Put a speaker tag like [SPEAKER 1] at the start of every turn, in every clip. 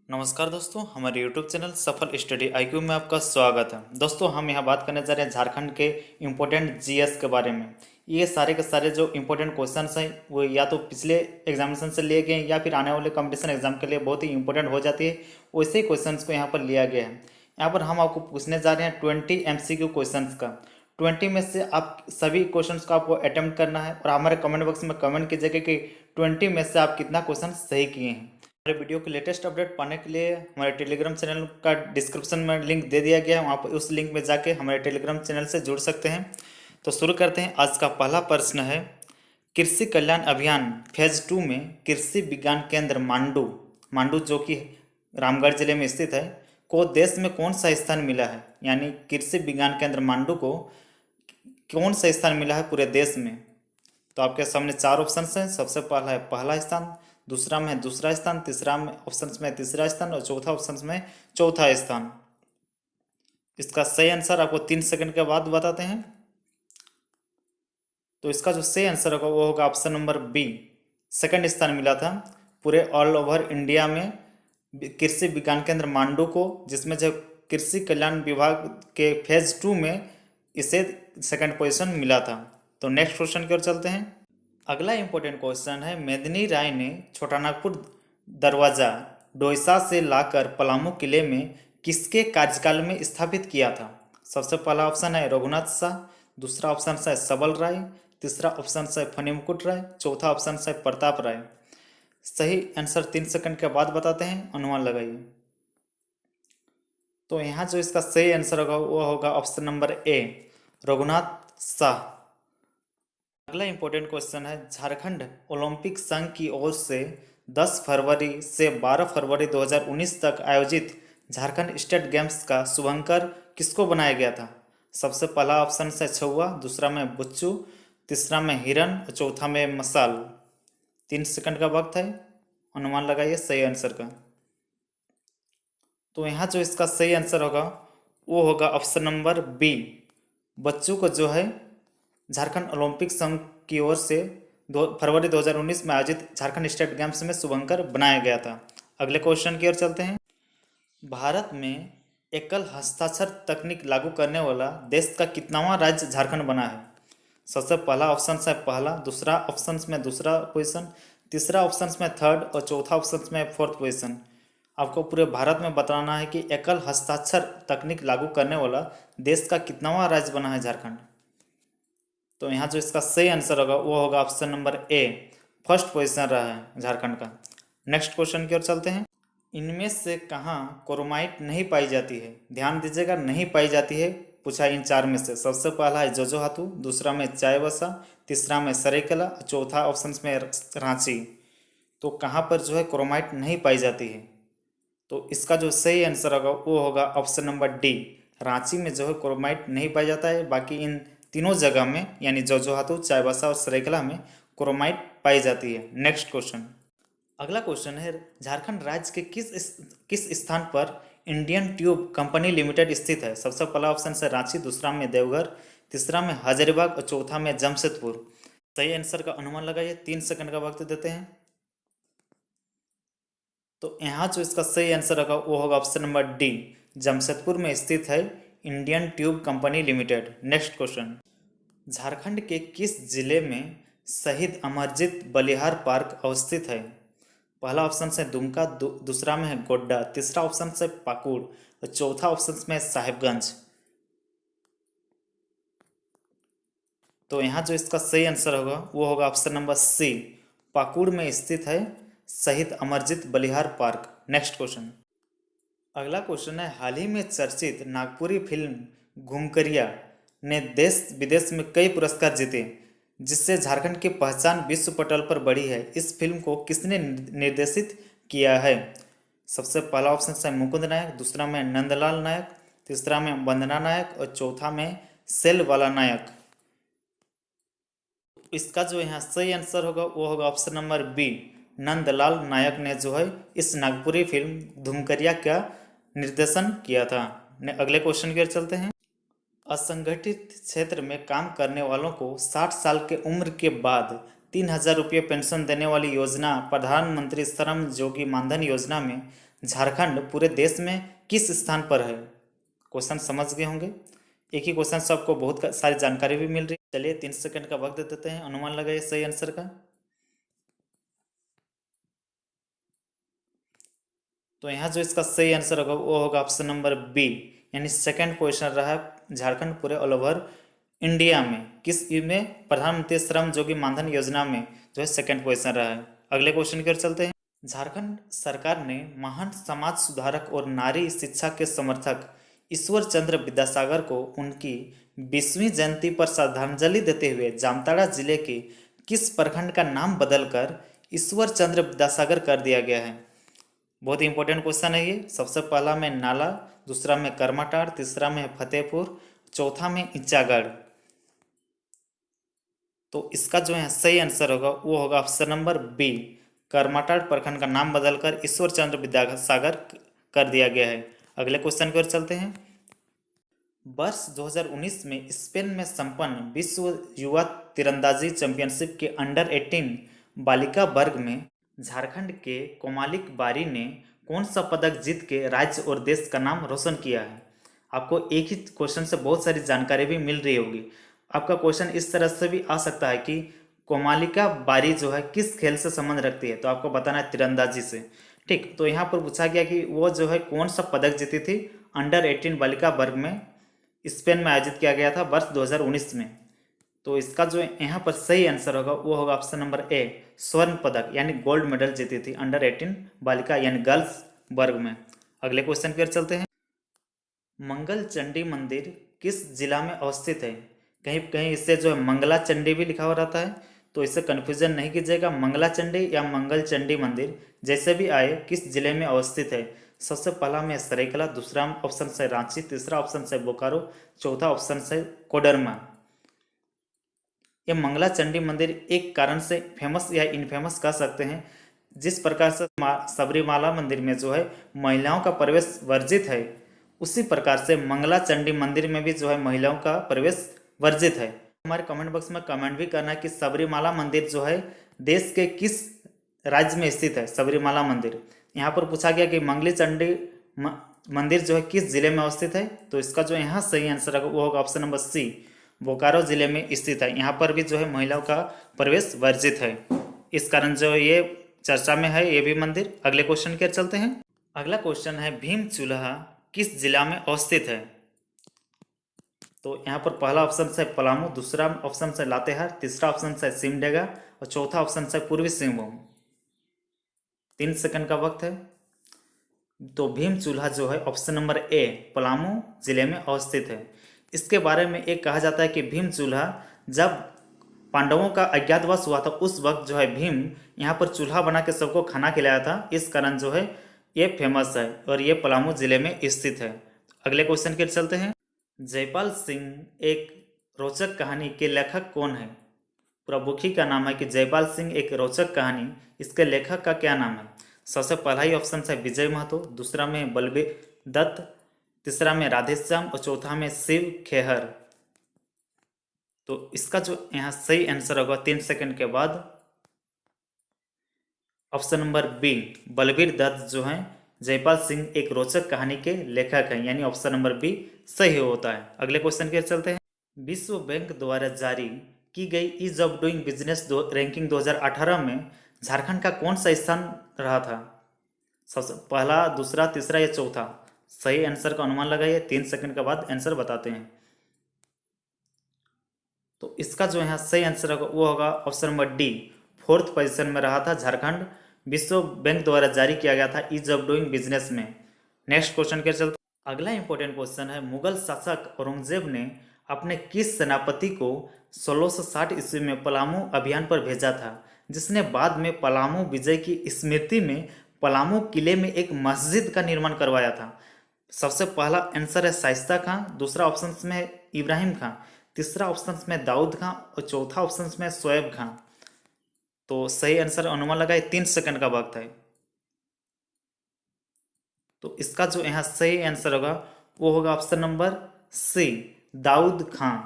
[SPEAKER 1] नमस्कार दोस्तों, हमारे YouTube चैनल सफल स्टडी IQ में आपका स्वागत है। दोस्तों, हम यहाँ बात करने जा रहे हैं झारखंड के इम्पोर्टेंट जीएस के बारे में। ये सारे के सारे जो इम्पोर्टेंट क्वेश्चंस हैं वो या तो पिछले एग्जामिनेशन से लिए गए हैं या फिर आने वाले कंपटीशन एग्जाम के लिए बहुत ही इंपॉर्टेंट हो जाती है, वैसे ही क्वेश्चंस को यहाँ पर लिया गया है। यहाँ पर हम आपको पूछने जा रहे हैं 20 MCQ क्वेश्चंस का। 20 में से आप सभी क्वेश्चंस को आपको अटेम्प्ट करना है और हमारे कमेंट बॉक्स में कमेंट कीजिएगा कि 20 में से आप कितना क्वेश्चन सही किए हैं। हमारे वीडियो के लेटेस्ट अपडेट पाने के लिए हमारे टेलीग्राम चैनल का डिस्क्रिप्शन में लिंक दे दिया गया है, वहाँ पर उस लिंक में जाके हमारे टेलीग्राम चैनल से जुड़ सकते हैं। तो शुरू करते हैं। आज का पहला प्रश्न है, कृषि कल्याण अभियान फेज 2 में कृषि विज्ञान केंद्र मांडू जो कि रामगढ़ जिले में स्थित है को देश में कौन सा स्थान मिला है। यानी कृषि विज्ञान केंद्र मांडू को कौन सा स्थान मिला है पूरे देश में। तो आपके सामने चार ऑप्शन हैं। सबसे पहला है पहला स्थान, दूसरा में है दूसरा स्थान, तीसरा में ऑप्शन में तीसरा स्थान और चौथा ऑप्शन में चौथा स्थान। इसका सही आंसर आपको 3 सेकंड के बाद बताते हैं। तो इसका जो सही आंसर होगा वो होगा ऑप्शन नंबर बी, सेकंड स्थान मिला था पूरे ऑल ओवर इंडिया में कृषि विज्ञान केंद्र मांडू को, जिसमें जो कृषि कल्याण विभाग के फेज 2 में इसे सेकंड पोजीशन मिला था। तो नेक्स्ट क्वेश्चन की ओर चलते हैं। अगला इंपॉर्टेंट क्वेश्चन है, मेदिनी राय ने छोटानागपुर दरवाजा डोईसा से लाकर पलामू किले में किसके कार्यकाल में स्थापित किया था। सबसे पहला ऑप्शन है रघुनाथ शाह, दूसरा ऑप्शन है सबल राय, तीसरा ऑप्शन है फणिमुकुट राय, चौथा ऑप्शन है प्रताप राय। सही आंसर 3 सेकंड के बाद बताते हैं, अनुमान लगाइए। तो यहाँ जो इसका सही आंसर होगा वो होगा option number A, Raghunath Shah. अगला इंपॉर्टेंट क्वेश्चन है, झारखंड ओलंपिक संघ की ओर से 10 फरवरी से 12 फरवरी 2019 तक आयोजित झारखंड स्टेट गेम्स का शुभंकर किसको बनाया गया था। सबसे पहला ऑप्शन है छुआ, दूसरा में बुच्चू, तीसरा में हिरन और चौथा में मसाल। 3 सेकंड का वक्त है, अनुमान लगाइए सही आंसर का। तो यहाँ जो इसका सही आंसर होगा वो होगा ऑप्शन नंबर बी, बच्चू को जो है झारखंड ओलंपिक संघ की ओर से फरवरी 2019 में आयोजित झारखंड स्टेट गेम्स में शुभंकर बनाया गया था। अगले क्वेश्चन की ओर चलते हैं। भारत में एकल हस्ताक्षर तकनीक लागू करने वाला देश का कितनावां राज्य झारखंड बना है। सबसे पहला ऑप्शन है पहला, दूसरा ऑप्शन में दूसरा पोजीशन, तीसरा ऑप्शन में थर्ड और चौथा ऑप्शन में फोर्थ पोजीशन। आपको पूरे भारत में बताना है कि एकल हस्ताक्षर तकनीक लागू करने वाला देश का कितनावां राज्य बना है झारखंड। तो यहाँ जो इसका सही आंसर होगा वो होगा option number A, first position रहा है झारखंड का। नेक्स्ट क्वेश्चन की ओर चलते हैं। इनमें से कहाँ क्रोमाइट नहीं पाई जाती है। ध्यान दीजिएगा, नहीं पाई जाती है पूछा इन चार में से। सबसे पहला है जोजोहातू, दूसरा में चाईबासा, तीसरा में सरायकेला, चौथा ऑप्शन में रांची। तो कहाँ पर जो है क्रोमाइट नहीं पाई जाती है, तो इसका जो सही आंसर होगा वो होगा ऑप्शन नंबर डी, रांची में जो है क्रोमाइट नहीं पाया जाता है। बाकी इन तीनों जगह में यानी जोजोहातू, चाईबासा और सरायकेला में क्रोमाइट पाई जाती है। Next question. अगला क्वेश्चन है, झारखंड राज्य के किस स्थान पर इंडियन ट्यूब कंपनी लिमिटेड स्थित है। सबसे पहला ऑप्शन है रांची, दूसरा में देवघर, तीसरा में हजारीबाग और चौथा में जमशेदपुर। सही आंसर का अनुमान लगाइए, 3 सेकंड का वक्त देते हैं। तो यहाँ जो इसका सही आंसर होगा वो होगा ऑप्शन नंबर डी, जमशेदपुर में स्थित है Indian tube company limited. Next question. Jharkhand के किस जिले में शहीद अमरजीत बलिहार पार्क अवस्थित है। पहला ऑप्शन है दुमका, दूसरा में है गोड्डा, तीसरा ऑप्शन है पाकुड़ और चौथा ऑप्शन में साहिबगंज। तो यहाँ जो इसका सही आंसर होगा वो होगा ऑप्शन नंबर सी, पाकुड़ में स्थित है शहीद अमरजीत बलिहार पार्क। Next question. अगला क्वेश्चन है, हाल ही में चर्चित नागपुरी फिल्म घूमकरिया ने देश विदेश में कई पुरस्कार जीते, जिससे झारखंड की पहचान विश्व पटल पर बढ़ी है। इस फिल्म को किसने निर्देशित किया है। सबसे पहला ऑप्शन है मुकुंद नायक, दूसरा में नंदलाल नायक, तीसरा में वंदना नायक और चौथा में सेलवाला नायक। इसका जो यहाँ सही आंसर होगा वो होगा ऑप्शन नंबर बी, नंदलाल नायक ने जो है इस नागपुरी फिल्म धूमकरिया का निर्देशन किया था। अगले क्वेश्चन की ओर चलते हैं। असंगठित क्षेत्र में काम करने वालों को 60 साल के उम्र के बाद 3,000 रुपये पेंशन देने वाली योजना प्रधानमंत्री श्रम योगी मानधन योजना में झारखंड पूरे देश में किस स्थान पर है? क्वेश्चन समझ गए होंगे। एक ही क्वेश्चन से आपको बहुत सारी जानकारी भी मिल रही है। चलिए 3 सेकंड का वक्त दे देते हैं, अनुमान लगाइए सही आंसर का। तो यहाँ जो इसका सही आंसर होगा वो होगा ऑप्शन नंबर बी, यानी सेकंड पोजीशन रहा है झारखंड पूरे ऑल ओवर इंडिया में। किस में? प्रधानमंत्री श्रम योगी मानधन योजना में जो है सेकंड पोजीशन रहा है। अगले क्वेश्चन की ओर चलते हैं। झारखंड सरकार ने महान समाज सुधारक और नारी शिक्षा के समर्थक ईश्वर चंद्र विद्यासागर को उनकी 20वीं जयंती पर श्रद्धांजलि देते हुए जामताड़ा जिले के किस प्रखंड का नाम बदलकर ईश्वर चंद्र विद्यासागर कर दिया गया है? बहुत ही इंपॉर्टेंट क्वेश्चन है ये। सबसे पहला में नाला, दूसरा में करमाटाड़, तीसरा में फतेहपुर, चौथा में ईचागढ़। तो इसका जो है सही आंसर होगा वो होगा ऑप्शन नंबर बी, करमाटाड़ प्रखंड का नाम बदलकर ईश्वर चंद्र विद्यासागर कर दिया गया है। अगले क्वेश्चन की ओर चलते हैं। वर्ष 2019 में स्पेन में संपन्न विश्व युवा तीरंदाजी चैंपियनशिप के अंडर 18 बालिका वर्ग में झारखंड के कोमालिक बारी ने कौन सा पदक जीत के राज्य और देश का नाम रोशन किया है? आपको एक ही क्वेश्चन से बहुत सारी जानकारी भी मिल रही होगी। आपका क्वेश्चन इस तरह से भी आ सकता है कि कोमालिका बारी जो है किस खेल से संबंध रखती है, तो आपको बताना है तीरंदाजी से। ठीक, तो यहाँ पर पूछा गया कि वो जो है कौन सा पदक जीती थी अंडर 18 बालिका वर्ग में, स्पेन में आयोजित किया गया था वर्ष 2019 में। तो इसका जो यहाँ पर सही आंसर होगा वो होगा ऑप्शन नंबर ए, स्वर्ण पदक यानी गोल्ड मेडल जीती थी अंडर 18 बालिका यानी गर्ल्स वर्ग में। अगले क्वेश्चन की ओर चलते हैं। मंगल चंडी मंदिर किस जिला में अवस्थित है? कहीं कहीं इससे जो है मंगला चंडी भी लिखा हुआ रहता है, तो इससे कन्फ्यूजन नहीं कीजिएगा। मंगला चंडी या मंगल चंडी मंदिर जैसे भी आए किस जिले में अवस्थित है? सबसे पहला में सरायकेला, दूसरा ऑप्शन से रांची, तीसरा ऑप्शन से बोकारो, चौथा ऑप्शन से कोडरमा। ये मंगला चंडी मंदिर एक कारण से फेमस या इनफेमस कह सकते हैं। जिस प्रकार से सबरीमाला मंदिर में जो है महिलाओं का प्रवेश वर्जित है, उसी प्रकार से मंगला चंडी मंदिर में भी जो है महिलाओं का प्रवेश वर्जित है। हमारे कमेंट बॉक्स में कमेंट भी करना कि सबरीमाला मंदिर जो है देश के किस राज्य में स्थित है। सबरीमाला मंदिर यहाँ पर पूछा गया कि मंगली चंडी मंदिर जो है किस जिले में अवस्थित है, तो इसका जो यहाँ सही आंसर होगा वो होगा ऑप्शन नंबर सी, बोकारो जिले में स्थित है। यहाँ पर भी जो है महिलाओं का प्रवेश वर्जित है, इस कारण जो ये चर्चा में है ये भी मंदिर। अगले क्वेश्चन की ओर चलते हैं। अगला क्वेश्चन है भीम चूल्हा किस जिला में अवस्थित है? तो यहाँ पर पहला ऑप्शन है पलामू, दूसरा ऑप्शन है लातेहार, तीसरा ऑप्शन है सिमडेगा और चौथा ऑप्शन है पूर्वी सिंहभूम। 3 सेकंड का वक्त है। तो भीम चूल्हा जो है ऑप्शन नंबर ए, पलामू जिले में अवस्थित है। इसके बारे में एक कहा जाता है कि भीम चूल्हा जब पांडवों का अज्ञातवास हुआ था उस वक्त जो है भीम यहाँ पर चूल्हा बना के सबको खाना खिलाया था, इस कारण जो है ये फेमस है और ये पलामू जिले में स्थित है। अगले क्वेश्चन के चलते हैं। जयपाल सिंह एक रोचक कहानी के लेखक कौन है? पूरा बुक ही का नाम है कि जयपाल सिंह एक रोचक कहानी, इसके लेखक का क्या नाम है? सबसे पहला ही ऑप्शन है विजय महतो, दूसरा में बलबीर दत्त, तीसरा में राधेश्याम और चौथा में शिव खेहर। तो इसका जो यहाँ सही आंसर होगा 3 सेकंड के बाद option number B, Balbir Dutt जो है जयपाल सिंह एक रोचक कहानी के लेखक हैं, यानी ऑप्शन नंबर बी सही होता है। अगले क्वेश्चन के चलते हैं। विश्व बैंक द्वारा जारी की गई ease of doing business ranking 2018 में झारखंड का कौन सा स्थान रहा था? सबसे पहला, दूसरा, तीसरा या चौथा? सही आंसर का अनुमान लगाइए, 3 सेकंड के बाद आंसर बताते हैं। तो इसका जो है सही आंसर होगा वो होगा option number D, 4th position में रहा था झारखंड विश्व बैंक द्वारा जारी किया गया था ईज ऑफ डूइंग बिजनेस में। नेक्स्ट क्वेश्चन के चलते अगला इंपॉर्टेंट क्वेश्चन है। मुगल शासक औरंगजेब ने अपने किस सेनापति को 1660 ईस्वी में पलामू अभियान पर भेजा था, जिसने बाद में पलामू विजय की स्मृति में पलामू किले में एक मस्जिद का निर्माण करवाया था? सबसे पहला आंसर है शाइस्ता खां, दूसरा ऑप्शन में है इब्राहिम खां, तीसरा ऑप्शन में दाऊद खां और चौथा ऑप्शन में शोएब खां। तो सही आंसर अनुमान लगाए, 3 सेकंड का वक्त है। तो इसका जो यहाँ सही आंसर होगा वो होगा ऑप्शन नंबर सी, दाऊद खां।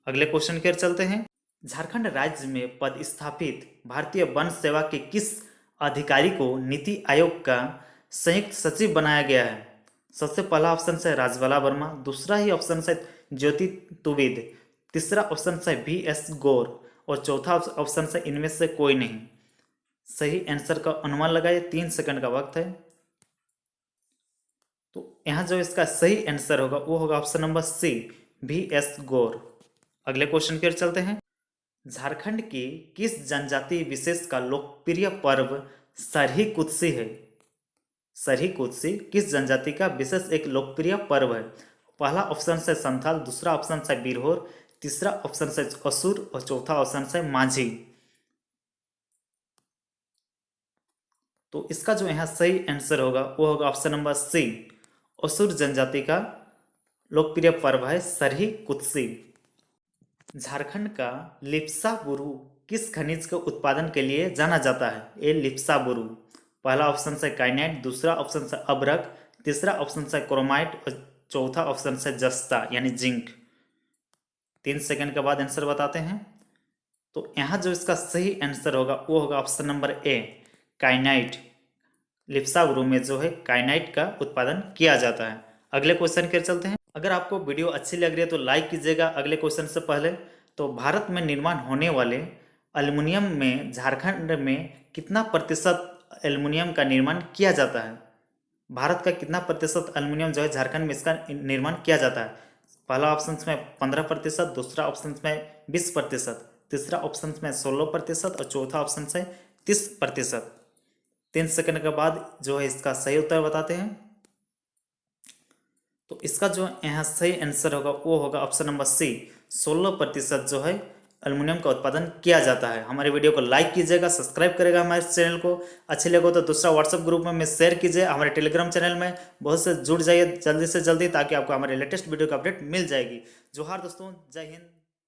[SPEAKER 1] अगले क्वेश्चन की ओर चलते हैं। झारखंड राज्य में पदस्थापित भारतीय वन सेवा के किस अधिकारी को नीति आयोग का संयुक्त सचिव बनाया गया है? सबसे पहला ऑप्शन है राजबाला वर्मा, दूसरा ही ऑप्शन है ज्योति तुविद, तीसरा ऑप्शन है VS गौर और चौथा ऑप्शन है इनमें से कोई नहीं। सही आंसर का अनुमान लगाइए, 3 सेकंड का वक्त है। तो यहाँ जो इसका सही आंसर होगा वो होगा ऑप्शन नंबर C, VS गौर। अगले क्वेश्चन की ओर चलते हैं। झारखंड की किस जनजाति विशेष का लोकप्रिय पर्व सरही कुत्सी है? सरही कुत्सी किस जनजाति का विशेष एक लोकप्रिय पर्व है? पहला ऑप्शन है संथाल, दूसरा ऑप्शन है बिरहोर, तीसरा ऑप्शन है असुर और चौथा ऑप्शन है माझी। तो इसका जो यहाँ सही आंसर होगा वो होगा ऑप्शन नंबर C, असुर जनजाति का लोकप्रिय पर्व है सरही कुत्सी। झारखंड का लिप्सा बुरू किस खनिज के उत्पादन के लिए जाना जाता है? ये लिप्सा बुरू। पहला ऑप्शन है काइनाइट, दूसरा ऑप्शन है अब्रक, तीसरा ऑप्शन है क्रोमाइट और चौथा ऑप्शन है जस्ता यानी जिंक। 3 सेकंड के बाद आंसर बताते हैं। तो यहाँ जो इसका सही आंसर होगा वो होगा ऑप्शन नंबर A, काइनाइट। लिप्सा बुरू में जो है काइनाइट का उत्पादन किया जाता है। अगले क्वेश्चन के चलते हैं। अगर आपको वीडियो अच्छी लग रही है तो लाइक कीजिएगा। अगले क्वेश्चन से पहले तो भारत में निर्माण होने वाले एल्युमिनियम में झारखंड में कितना प्रतिशत एल्युमिनियम का निर्माण किया जाता है? भारत का कितना प्रतिशत एल्युमिनियम जो है झारखंड में इसका निर्माण किया जाता है? पहला ऑप्शन में 15%, दूसरा ऑप्शन में 20%, तीसरा ऑप्शन में 16% और चौथा ऑप्शन है 30%। 3 सेकंड के बाद जो है इसका सही उत्तर बताते हैं। तो इसका जो यहाँ सही आंसर होगा वो होगा ऑप्शन नंबर C, 16% जो है एल्युमिनियम का उत्पादन किया जाता है। हमारे वीडियो को लाइक कीजिएगा, सब्सक्राइब करेगा हमारे चैनल को। अच्छे लगे तो दूसरा व्हाट्सएप ग्रुप में शेयर कीजिए। हमारे टेलीग्राम चैनल में बहुत से जुड़ जाइए जल्दी से जल्दी, ताकि आपको हमारे लेटेस्ट वीडियो का अपडेट मिल जाएगी। जोहार दोस्तों, जय हिंद।